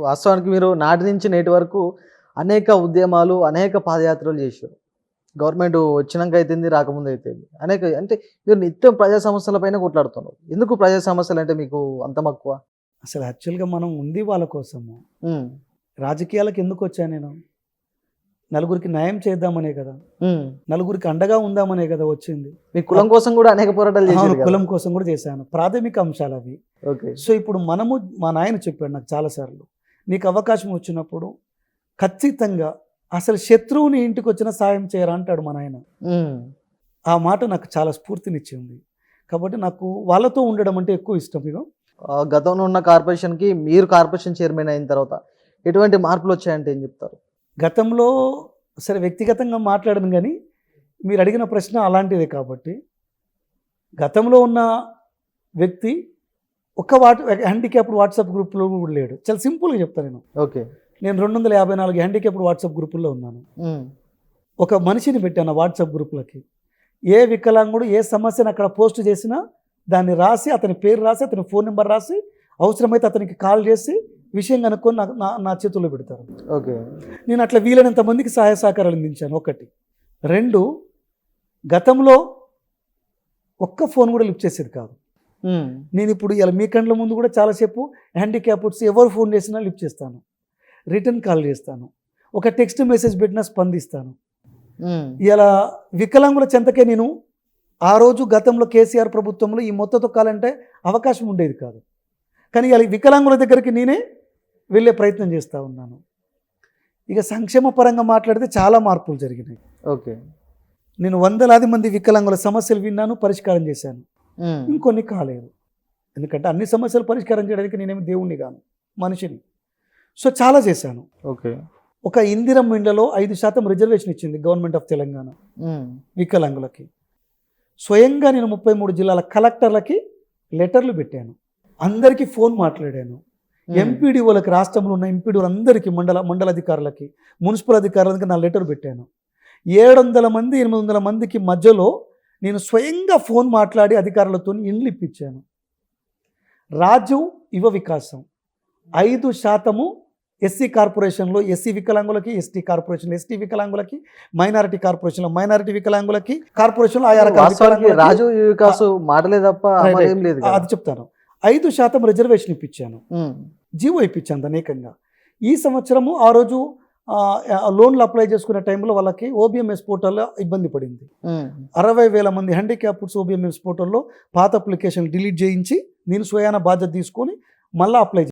వాస్తవానికి మీరు నాటి నుంచి నేటి వరకు అనేక ఉద్యమాలు, అనేక పాదయాత్రలు చేశారు. గవర్నమెంట్ వచ్చినాక అయితేంది, రాకముందు అయితేంది. అనేక అంటే మీరు నిత్యం ప్రజా సమస్యలపైన కొట్లాడుతున్నారు. ఎందుకు ప్రజా సమస్యలంటే మీకు అంత మక్కువ? అసలు యాక్చువల్‌గా మనం ఉంది వాళ్ళ కోసము. హ్మ్. రాజకీయాలకు ఎందుకొచ్చా నేను? నలుగురికి న్యాయం చేద్దామనే కదా! హ్మ్. నలుగురికి అండగా ఉందామనే కదా వచ్చింది. మీ కులం కోసం కూడా అనేక పోరాటాలు అవును. చేశారు కదా! కులం కోసం కూడా చేశాను. ప్రాథమిక అంశాలవి. ఓకే. సో, ఇప్పుడు మనము మా నాయన చెప్పాడు నాకు చాలా సార్లు. నీకు అవకాశం వచ్చినప్పుడు ఖచ్చితంగా అసలు శత్రువుని ఇంటికొచ్చినా సాయం చేయరా అంటాడు మా నాయన. హ్మ్. ఆ మాట నాకు చాలా స్ఫూర్తినిచ్చింది. కాబట్టి నాకు వాళ్ళతో ఉండడం అంటే ఎక్కువ ఇష్టం ఇగో. గతంలో ఉన్న కార్పొరేషన్‌కి మీరు కార్పొరేషన్ చైర్మన్ అయిన తర్వాత ఎటువంటి మార్పులొచ్చాయంటే ఏం చెప్తారు? గతంలో సరే వ్యక్తిగతంగా మాట్లాడను గానీ, మీరు అడిగిన ప్రశ్న అలాంటిదే కాబట్టి, గతంలో ఉన్న వ్యక్తి హ్యాండిక్యాప్డ్ వాట్సాప్ గ్రూప్‌లో కూడా లేడు. చాలా సింపుల్‌గా చెప్తా నేను. ఓకే. నేను 254 హ్యాండిక్యాప్డ్ వాట్సాప్ గ్రూపుల్లో ఉన్నాను. హ్మ్. ఒక మనిషిని పెట్టాను ఆ వాట్సాప్ గ్రూప్‌లకి. ఏ వికలాంగుడు ఏ సమస్యను అక్కడ పోస్ట్ చేసినా దాన్ని రాసి, అతని పేరు రాసి, అతని ఫోన్ నెంబర్ రాసి, అవసరమైతే అతనికి కాల్ చేసి విషయం కనుక్కొని నాకు నా నా చేతుల్లో పెడతారు. ఓకే. నేను అట్లా వీలైనంత మందికి సహాయ సహకారాలు అందించాను ఒకటి. 2 గతంలో ఒక్క ఫోన్ కూడా లిఫ్ట్ చేసేది కాదు. హ్మ్. నేను ఇప్పుడు ఇలా మీ కండ్ల ముందు కూడా చాలాసేపు హ్యాండిక్యాప్డ్స్ ఎవరు ఫోన్ చేసినా లిఫ్ట్ చేస్తాను. రిటర్న్ కాల్ చేస్తాను. ఒక టెక్స్ట్ మెసేజ్ పెట్టినా స్పందిస్తాను. హ్మ్. ఇలా వికలాంగుల చెంతకే నేను ఆ రోజు గతంలో కేసీఆర్ ప్రభుత్వంలో ఈ మొత్తం తొక్కాలంటే అవకాశం ఉండేది కాదు. కానీ ఇలా వికలాంగుల దగ్గరికి నేనే వెళ్ళే ప్రయత్నం చేస్తూ ఉన్నాను. ఇక సంక్షేమ పరంగా మాట్లాడితే చాలా మార్పులు జరిగినాయి. ఓకే. నేను వందలాది మంది వికలాంగుల సమస్యలు విన్నాను, పరిష్కారం చేశాను. హ్మ్. ఇంకొన్ని కాలేదు. ఎందుకంటే అన్ని సమస్యలు పరిష్కారం చేయడానికి నేనేమి దేవుణ్ణి కాను, మనిషిని. సో చాలా చేశాను. ఓకే. ఒక ఇందిరమ్మ ఇండ్లలో 5% రిజర్వేషన్ ఇచ్చింది గవర్నమెంట్ ఆఫ్ తెలంగాణ హ్మ్. వికలాంగులకి. స్వయంగా నేను 33 జిల్లాల కలెక్టర్లకి లెటర్లు పెట్టాను. అందరికీ ఫోన్ మాట్లాడాను. ఎంపీడీఓలకి, రాష్ట్రంలో ఉన్న ఎంపీడీఓలు అందరికీ, మండల అధికారులకి, మున్సిపల్ అధికారులకి నా లెటర్ పెట్టాను. 700 మంది 800 మందికి మధ్యలో నేను స్వయంగా ఫోన్ మాట్లాడి అధికారులతో ఇండ్లు ఇప్పించాను. రాజు యువ వికాసం 5% ఎస్సీ కార్పొరేషన్లో ఎస్సీ వికలాంగులకి, ఎస్టీ కార్పొరేషన్ ఎస్టీ వికలాంగులకి, మైనారిటీ కార్పొరేషన్లో మైనారిటీ వికలాంగులకి, కార్పొరేషన్లో ఆయా రకాల వాస్తవానికి రాజు వికాసు మాటలే తప్ప అమలు ఏం లేదు కదా! అది చెప్తాను. 5% రిజర్వేషన్ ఇప్పించాను. హ్మ్. జీవో ఇప్పించాను అనేకంగా. ఈ సంవత్సరము ఆ రోజు లోన్లు అప్లై చేసుకునే టైంలో వాళ్ళకి ఓబీఎంఎస్ పోర్టల్లో ఇబ్బంది పడింది. 60,000 మంది హ్యాండిక్యాప్డ్స్ ఓబీఎంఎస్ పోర్టల్లో పాత అప్లికేషన్ డిలీట్ చేయించి నేను స్వయాన బాధ్యత తీసుకొని మళ్ళీ అప్లై